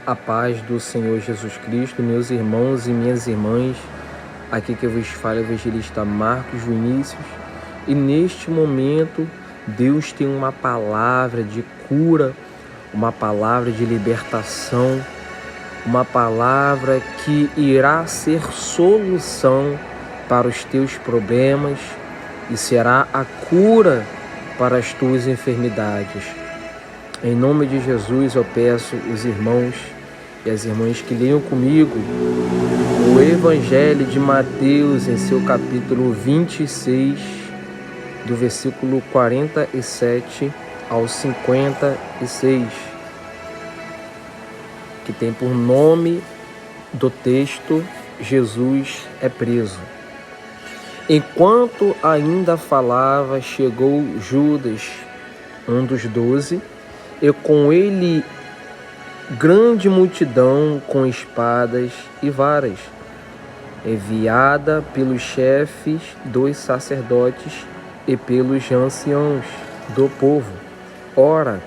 A paz do Senhor Jesus Cristo, meus irmãos e minhas irmãs. Aqui que vos fala é o evangelista Marcos Vinícius. E neste momento, Deus tem uma palavra de cura, uma palavra de libertação, uma palavra que irá ser solução para os teus problemas e será a cura para as tuas enfermidades. Em nome de Jesus, eu peço os irmãos e as irmãs que leiam comigo o Evangelho de Mateus em seu capítulo 26, do versículo 47 ao 56, que tem por nome do texto Jesus é preso. Enquanto ainda falava, chegou Judas, um dos 12, e com ele grande multidão com espadas e varas, enviada pelos chefes dos sacerdotes e pelos anciãos do povo. Ora,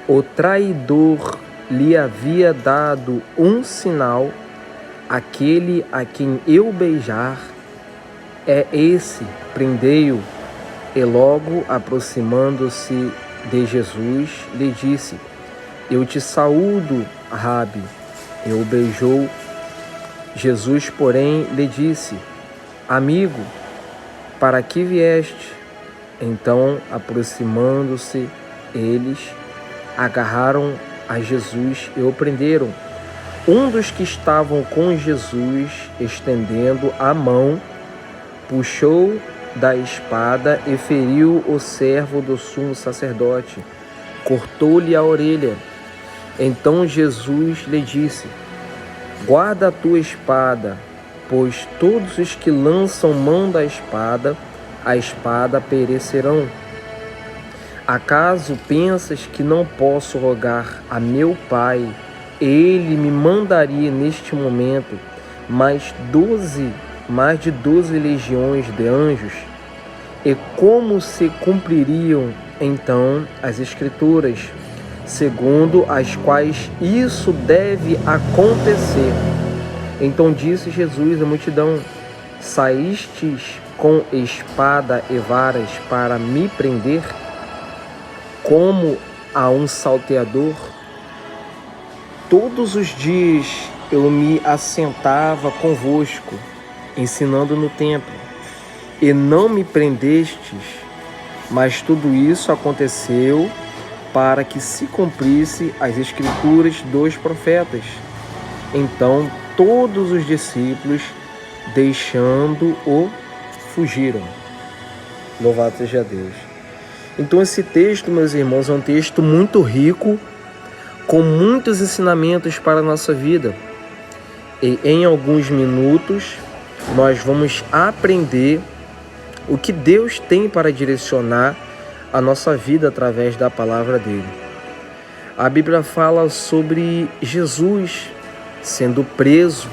o traidor lhe havia dado um sinal: aquele a quem eu beijar é esse, prendei-o. E logo, aproximando-se de Jesus, lhe disse: eu te saúdo, Rabi. E o beijou. Jesus, porém, lhe disse: amigo, para que vieste? Então, aproximando-se, eles agarraram a Jesus e o prenderam. Um dos que estavam com Jesus, estendendo a mão, puxou da espada e feriu o servo do sumo sacerdote, cortou-lhe a orelha. Então Jesus lhe disse: guarda a tua espada, pois todos os que lançam mão da espada, a espada perecerão. Acaso pensas que não posso rogar a meu Pai, ele me mandaria neste momento mais de 12 legiões de anjos? E como se cumpririam então as Escrituras, segundo as quais isso deve acontecer? Então disse Jesus à multidão: saístes com espada e varas para me prender, como a um salteador? Todos os dias eu me assentava convosco, ensinando no templo, e não me prendestes, mas tudo isso aconteceu para que se cumprisse as Escrituras dos profetas. Então todos os discípulos, deixando-o, fugiram. Louvado seja Deus. Então esse texto, meus irmãos, é um texto muito rico, com muitos ensinamentos para a nossa vida. E em alguns minutos nós vamos aprender o que Deus tem para direcionar a nossa vida através da palavra dele. A Bíblia fala sobre Jesus sendo preso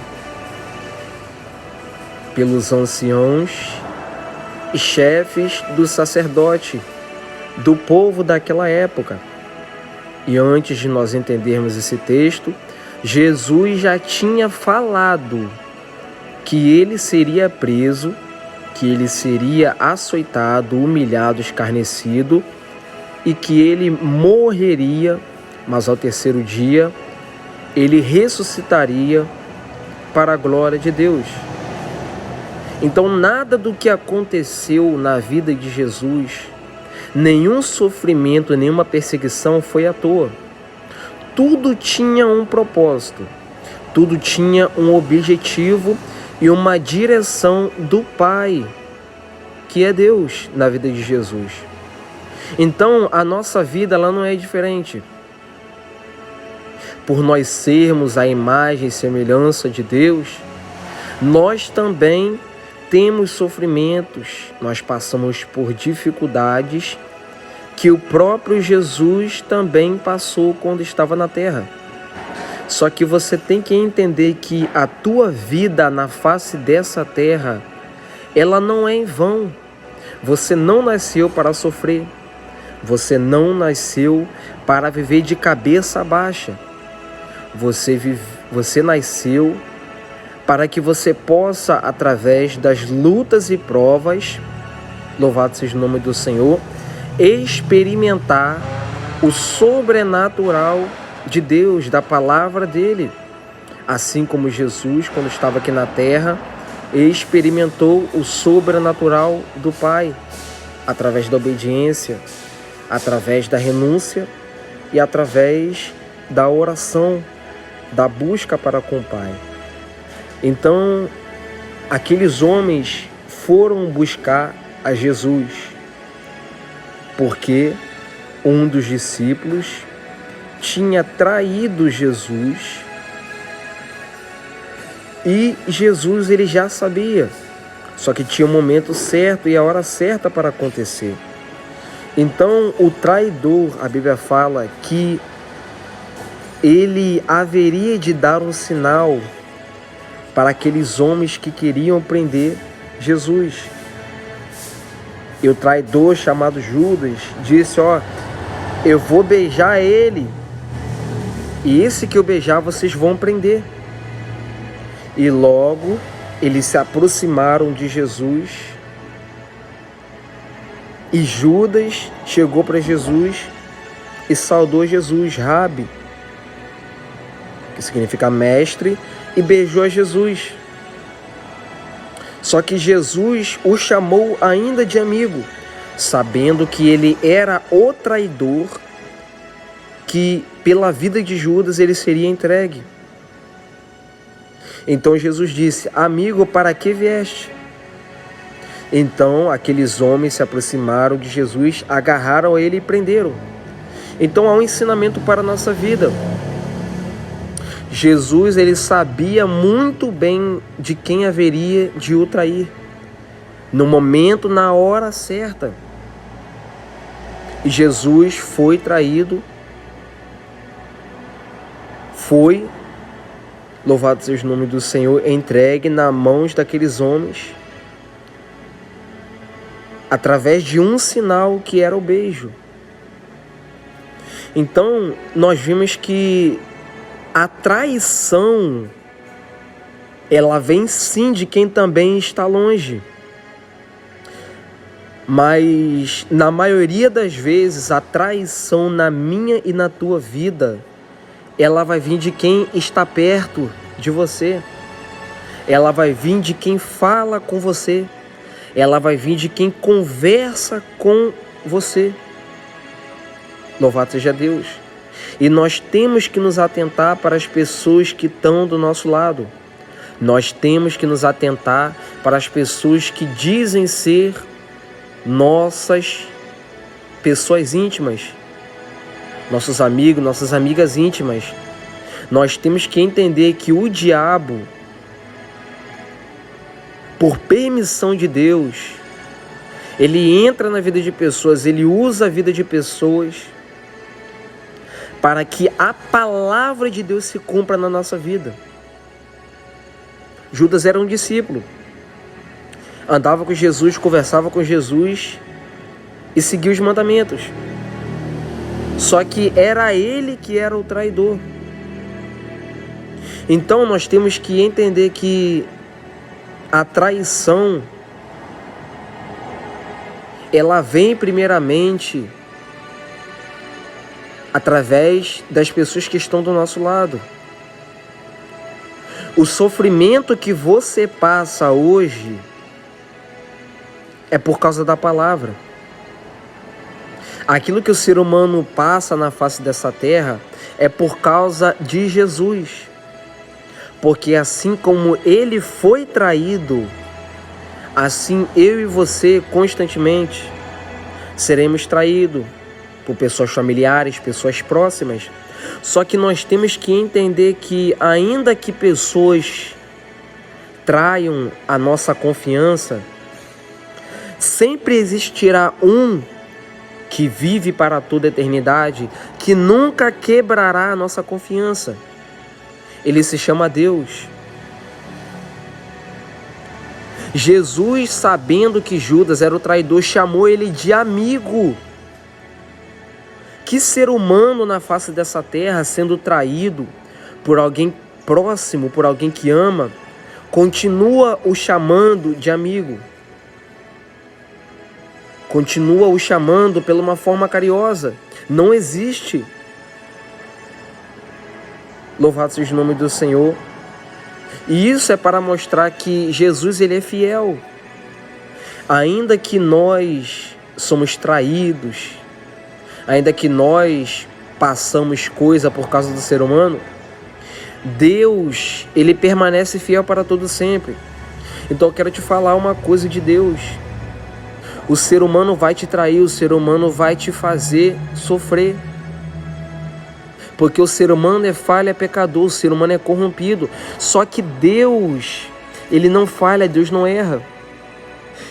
pelos anciãos e chefes do sacerdote do povo daquela época. E antes de nós entendermos esse texto, Jesus já tinha falado que ele seria preso, que ele seria açoitado, humilhado, escarnecido, e que ele morreria, mas ao terceiro dia ele ressuscitaria para a glória de Deus. Então nada do que aconteceu na vida de Jesus, nenhum sofrimento, nenhuma perseguição foi à toa. Tudo tinha um propósito, tudo tinha um objetivo e uma direção do Pai, que é Deus, na vida de Jesus. Então a nossa vida ela não é diferente. Por nós sermos a imagem e semelhança de Deus, nós também temos sofrimentos, nós passamos por dificuldades que o próprio Jesus também passou quando estava na terra. Só que você tem que entender que a tua vida na face dessa terra, ela não é em vão. Você não nasceu para sofrer. Você não nasceu para viver de cabeça baixa. Você nasceu para que você possa, através das lutas e provas, louvado seja o nome do Senhor, experimentar o sobrenatural de Deus, da palavra dele. Assim como Jesus, quando estava aqui na terra, experimentou o sobrenatural do Pai, através da obediência, através da renúncia e através da oração, da busca para com o Pai. Então, aqueles homens foram buscar a Jesus, porque um dos discípulos tinha traído Jesus e Jesus ele já sabia, só que tinha o momento certo e a hora certa para acontecer. Então, o traidor, a Bíblia fala que ele haveria de dar um sinal para aqueles homens que queriam prender Jesus. E o traidor, chamado Judas, disse: eu vou beijar ele, e esse que eu beijar vocês vão prender. E logo eles se aproximaram de Jesus, e Judas chegou para Jesus e saudou Jesus, Rabi, que significa mestre, e beijou a Jesus. Só que Jesus o chamou ainda de amigo, sabendo que ele era o traidor, que pela vida de Judas ele seria entregue. Então Jesus disse: amigo, para que vieste? Então aqueles homens se aproximaram de Jesus, agarraram ele e prenderam. Então há um ensinamento para a nossa vida. Jesus ele sabia muito bem de quem haveria de o trair, no momento, na hora certa. E Jesus foi traído, foi, louvado seja o nome do Senhor, entregue nas mãos daqueles homens, através de um sinal que era o beijo. Então, nós vimos que a traição, ela vem sim de quem também está longe. Mas, na maioria das vezes, a traição na minha e na tua vida, ela vai vir de quem está perto de você. Ela vai vir de quem fala com você. Ela vai vir de quem conversa com você. Louvado seja Deus. E nós temos que nos atentar para as pessoas que estão do nosso lado. Nós temos que nos atentar para as pessoas que dizem ser nossas pessoas íntimas, nossos amigos, nossas amigas íntimas. Nós temos que entender que o diabo, por permissão de Deus, ele entra na vida de pessoas, ele usa a vida de pessoas para que a palavra de Deus se cumpra na nossa vida. Judas era um discípulo, andava com Jesus, conversava com Jesus e seguia os mandamentos. Só que era ele que era o traidor. Então nós temos que entender que a traição, ela vem primeiramente através das pessoas que estão do nosso lado. O sofrimento que você passa hoje é por causa da palavra. Aquilo que o ser humano passa na face dessa terra é por causa de Jesus. Porque assim como ele foi traído, assim eu e você constantemente seremos traídos por pessoas familiares, pessoas próximas. Só que nós temos que entender que ainda que pessoas traiam a nossa confiança, sempre existirá um que vive para toda a eternidade, que nunca quebrará a nossa confiança. Ele se chama Deus. Jesus, sabendo que Judas era o traidor, chamou ele de amigo. Que ser humano na face dessa terra, sendo traído, por alguém próximo, por alguém que ama, continua o chamando de amigo. Continua o chamando pela uma forma carinhosa. Não existe. Louvado seja o nome do Senhor. E isso é para mostrar que Jesus, ele é fiel. Ainda que nós somos traídos, ainda que nós passamos coisa por causa do ser humano, Deus, ele permanece fiel para todo sempre. Então eu quero te falar uma coisa de Deus. O ser humano vai te trair, o ser humano vai te fazer sofrer. Porque o ser humano é falho, é pecador, o ser humano é corrompido. Só que Deus, ele não falha, Deus não erra.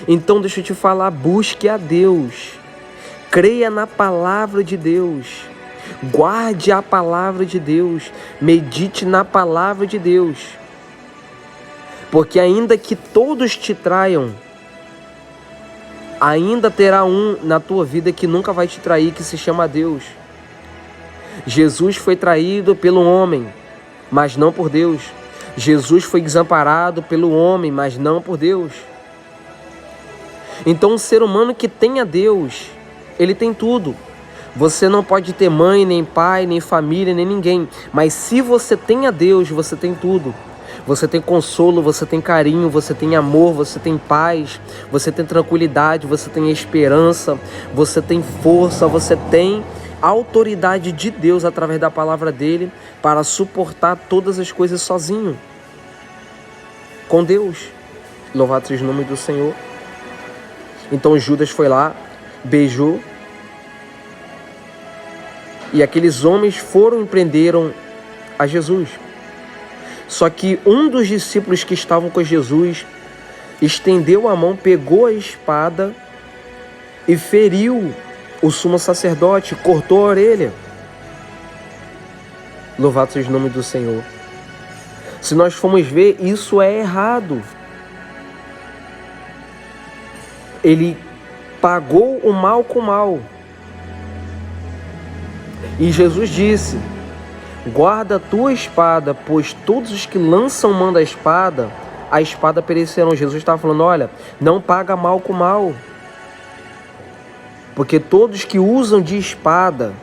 Então deixa eu te falar, busque a Deus. Creia na palavra de Deus. Guarde a palavra de Deus. Medite na palavra de Deus. Porque ainda que todos te traiam, ainda terá um na tua vida que nunca vai te trair, que se chama Deus. Jesus foi traído pelo homem, mas não por Deus. Jesus foi desamparado pelo homem, mas não por Deus. Então, um ser humano que tem a Deus, ele tem tudo. Você não pode ter mãe, nem pai, nem família, nem ninguém. Mas se você tem a Deus, você tem tudo. Você tem consolo, você tem carinho, você tem amor, você tem paz, você tem tranquilidade, você tem esperança, você tem força, você tem a autoridade de Deus através da palavra dele para suportar todas as coisas sozinho. Com Deus. Louvado seja o nome do Senhor. Então Judas foi lá, beijou, e aqueles homens foram e prenderam a Jesus. Só que um dos discípulos que estavam com Jesus estendeu a mão, pegou a espada e feriu o sumo sacerdote, cortou a orelha. Louvado seja o nome do Senhor. Se nós formos ver, isso é errado. Ele pagou o mal com o mal. E Jesus disse: guarda a tua espada, pois todos os que lançam mão da espada, a espada perecerão. Jesus estava falando, olha, não paga mal com mal. Porque todos que usam de espada,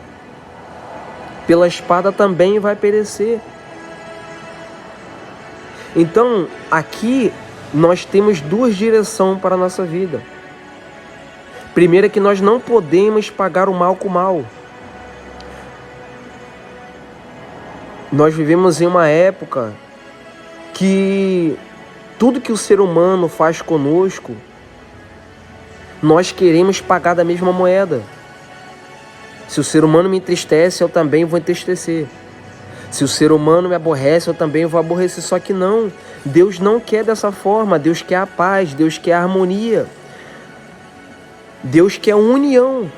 pela espada também vai perecer. Então, aqui nós temos duas direções para a nossa vida. Primeiro é que nós não podemos pagar o mal com o mal. Nós vivemos em uma época que tudo que o ser humano faz conosco, nós queremos pagar da mesma moeda. Se o ser humano me entristece, eu também vou entristecer. Se o ser humano me aborrece, eu também vou aborrecer. Só que não, Deus não quer dessa forma. Deus quer a paz, Deus quer a harmonia. Deus quer a união.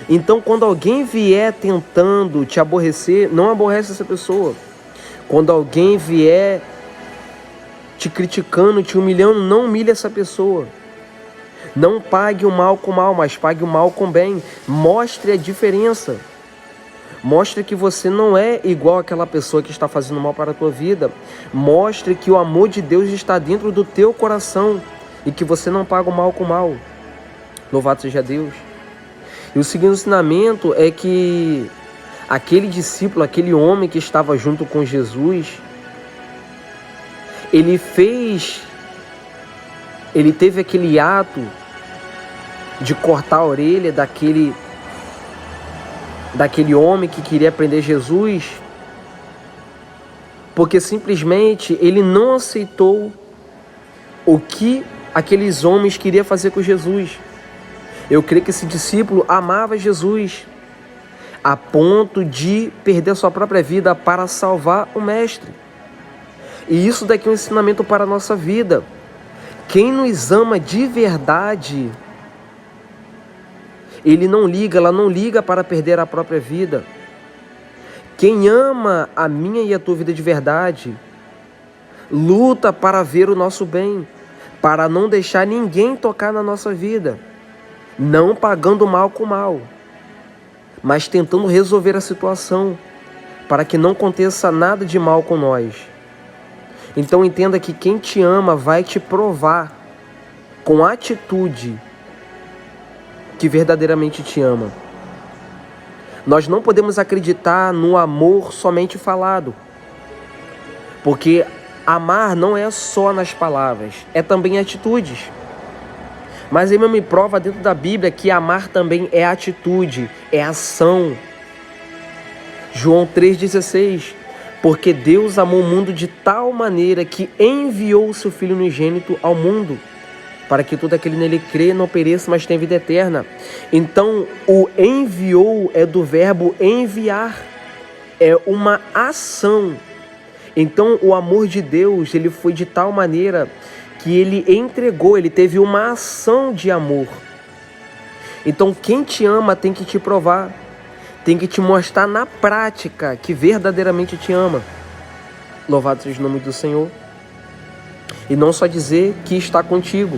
Então, quando alguém vier tentando te aborrecer, não aborrece essa pessoa. Quando alguém vier te criticando, te humilhando, não humilhe essa pessoa. Não pague o mal com o mal, mas pague o mal com o bem. Mostre a diferença. Mostre que você não é igual àquela pessoa que está fazendo mal para a tua vida. Mostre que o amor de Deus está dentro do teu coração e que você não paga o mal com o mal. Louvado seja Deus. E o segundo ensinamento é que aquele discípulo, aquele homem que estava junto com Jesus, ele teve aquele ato de cortar a orelha daquele homem que queria prender Jesus, porque simplesmente ele não aceitou o que aqueles homens queriam fazer com Jesus. Eu creio que esse discípulo amava Jesus a ponto de perder sua própria vida para salvar o mestre. E isso daqui é um ensinamento para a nossa vida. Quem nos ama de verdade, ela não liga para perder a própria vida. Quem ama a minha e a tua vida de verdade, luta para ver o nosso bem, para não deixar ninguém tocar na nossa vida, não pagando mal com mal, mas tentando resolver a situação, para que não aconteça nada de mal com nós. Então entenda que quem te ama vai te provar com atitude que verdadeiramente te ama. Nós não podemos acreditar no amor somente falado, porque amar não é só nas palavras, é também em atitudes. Mas ele me prova dentro da Bíblia que amar também é atitude, é ação. João 3,16, porque Deus amou o mundo de tal maneira que enviou o seu Filho unigênito ao mundo, para que todo aquele nele crê não pereça, mas tenha vida eterna. Então, o enviou é do verbo enviar, é uma ação. Então, o amor de Deus, ele foi de tal maneira que ele entregou, ele teve uma ação de amor. Então, quem te ama tem que te provar, tem que te mostrar na prática que verdadeiramente te ama. Louvado seja o nome do Senhor. E não só dizer que está contigo,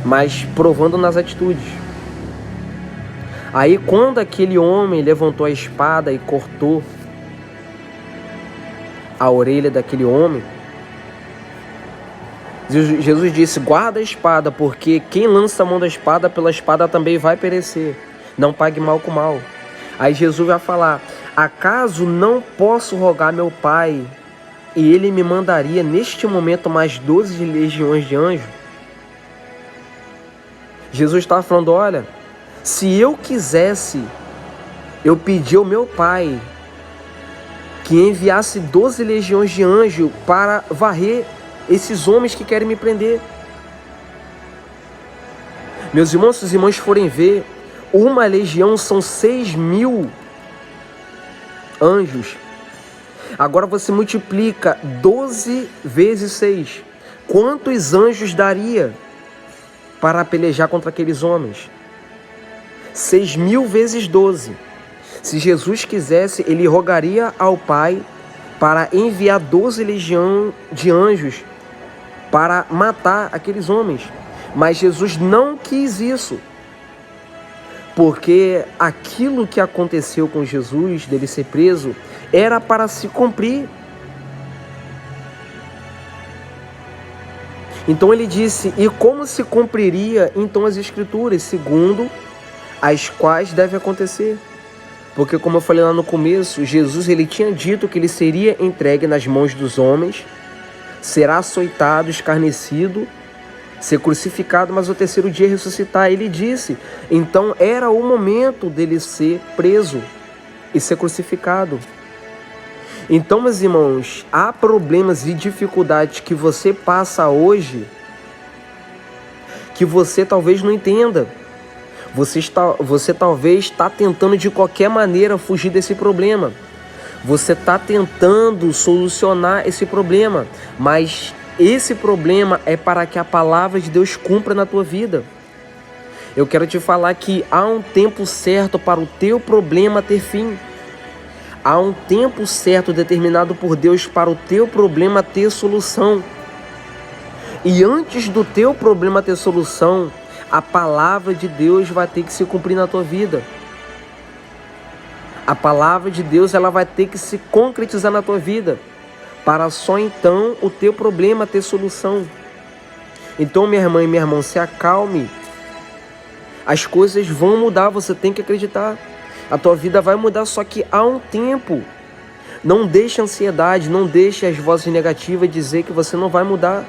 mas provando nas atitudes. Aí quando aquele homem levantou a espada e cortou a orelha daquele homem, Jesus disse: guarda a espada, porque quem lança a mão da espada, pela espada também vai perecer. Não pague mal com mal. Aí Jesus vai falar: acaso não posso rogar meu Pai, e ele me mandaria neste momento mais 12 legiões de anjos? Jesus estava falando: olha, se eu quisesse, eu pedi ao meu Pai que enviasse 12 legiões de anjos para varrer esses homens que querem me prender. Meus irmãos, se os irmãos forem ver, uma legião são 6.000 anjos. Agora você multiplica 12 vezes 6. Quantos anjos daria para pelejar contra aqueles homens? 6.000 vezes 12. Se Jesus quisesse, ele rogaria ao Pai para enviar 12 legiões de anjos para matar aqueles homens. Mas Jesus não quis isso, porque aquilo que aconteceu com Jesus, dele ser preso, era para se cumprir. Então ele disse: e como se cumpriria então as Escrituras, segundo as quais deve acontecer? Porque, como eu falei lá no começo, Jesus ele tinha dito que ele seria entregue nas mãos dos homens, será açoitado, escarnecido, ser crucificado, mas ao terceiro dia ressuscitar. Ele disse, então era o momento dele ser preso e ser crucificado. Então, meus irmãos, há problemas e dificuldades que você passa hoje que você talvez não entenda. Você talvez está tentando de qualquer maneira fugir desse problema. Você está tentando solucionar esse problema, mas esse problema é para que a palavra de Deus cumpra na tua vida. Eu quero te falar que há um tempo certo para o teu problema ter fim. Há um tempo certo determinado por Deus para o teu problema ter solução. E antes do teu problema ter solução, a palavra de Deus vai ter que se cumprir na tua vida. A palavra de Deus ela vai ter que se concretizar na tua vida, para só então o teu problema ter solução. Então, minha irmã e meu irmão, se acalme. As coisas vão mudar, você tem que acreditar. A tua vida vai mudar, só que há um tempo. Não deixe a ansiedade, não deixe as vozes negativas dizer que você não vai mudar.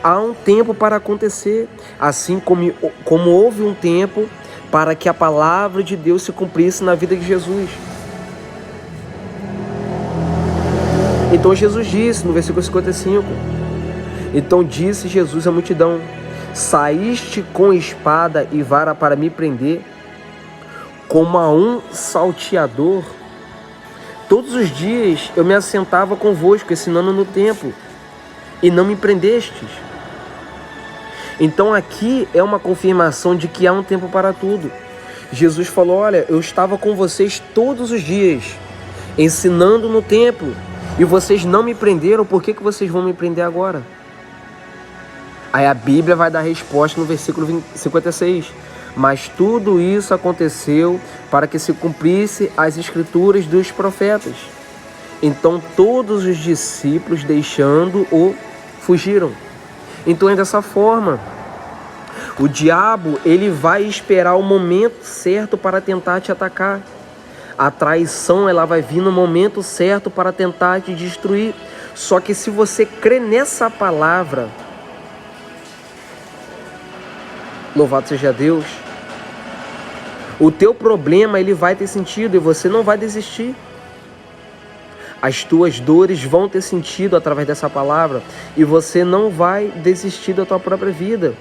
Há um tempo para acontecer, assim como houve um tempo para que a palavra de Deus se cumprisse na vida de Jesus. Então Jesus disse no versículo 55, então disse Jesus à multidão: saíste com espada e vara para me prender, como a um salteador. Todos os dias eu me assentava convosco, ensinando no templo, e não me prendestes. Então aqui é uma confirmação de que há um tempo para tudo. Jesus falou: olha, eu estava com vocês todos os dias, ensinando no templo, e vocês não me prenderam, por que vocês vão me prender agora? Aí a Bíblia vai dar resposta no versículo 56. Mas tudo isso aconteceu para que se cumprisse as escrituras dos profetas. Então todos os discípulos, deixando-o, fugiram. Então é dessa forma. O diabo, ele vai esperar o momento certo para tentar te atacar. A traição, ela vai vir no momento certo para tentar te destruir. Só que se você crê nessa palavra, louvado seja Deus, o teu problema, ele vai ter sentido e você não vai desistir. As tuas dores vão ter sentido através dessa palavra e você não vai desistir da tua própria vida.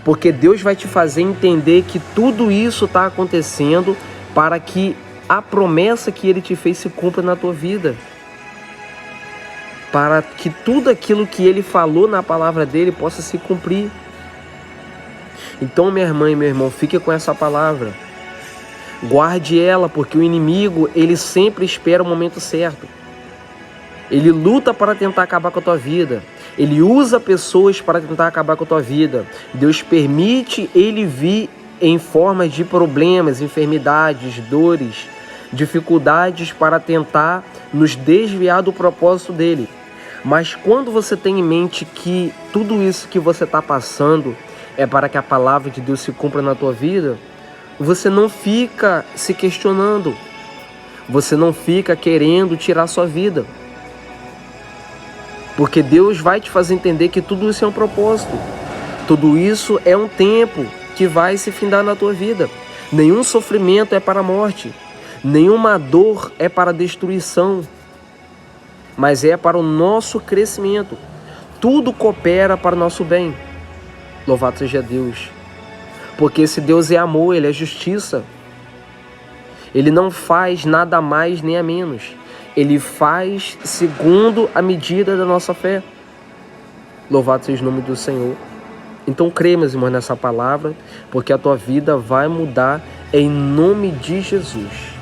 Porque Deus vai te fazer entender que tudo isso está acontecendo para que a promessa que Ele te fez se cumpra na tua vida. Para que tudo aquilo que Ele falou na palavra dEle possa se cumprir. Então, minha irmã e meu irmão, fique com essa palavra. Guarde ela, porque o inimigo, ele sempre espera o momento certo. Ele luta para tentar acabar com a tua vida. Ele usa pessoas para tentar acabar com a tua vida. Deus permite ele vir em forma de problemas, enfermidades, dores, dificuldades para tentar nos desviar do propósito dele. Mas quando você tem em mente que tudo isso que você está passando é para que a palavra de Deus se cumpra na tua vida, você não fica se questionando. Você não fica querendo tirar a sua vida. Porque Deus vai te fazer entender que tudo isso é um propósito. Tudo isso é um tempo que vai se findar na tua vida. Nenhum sofrimento é para a morte. Nenhuma dor é para a destruição. Mas é para o nosso crescimento. Tudo coopera para o nosso bem. Louvado seja Deus. Porque esse Deus é amor, Ele é justiça. Ele não faz nada a mais nem a menos. Ele faz segundo a medida da nossa fé. Louvado seja o nome do Senhor. Então crê, meus irmãos, nessa palavra, porque a tua vida vai mudar em nome de Jesus.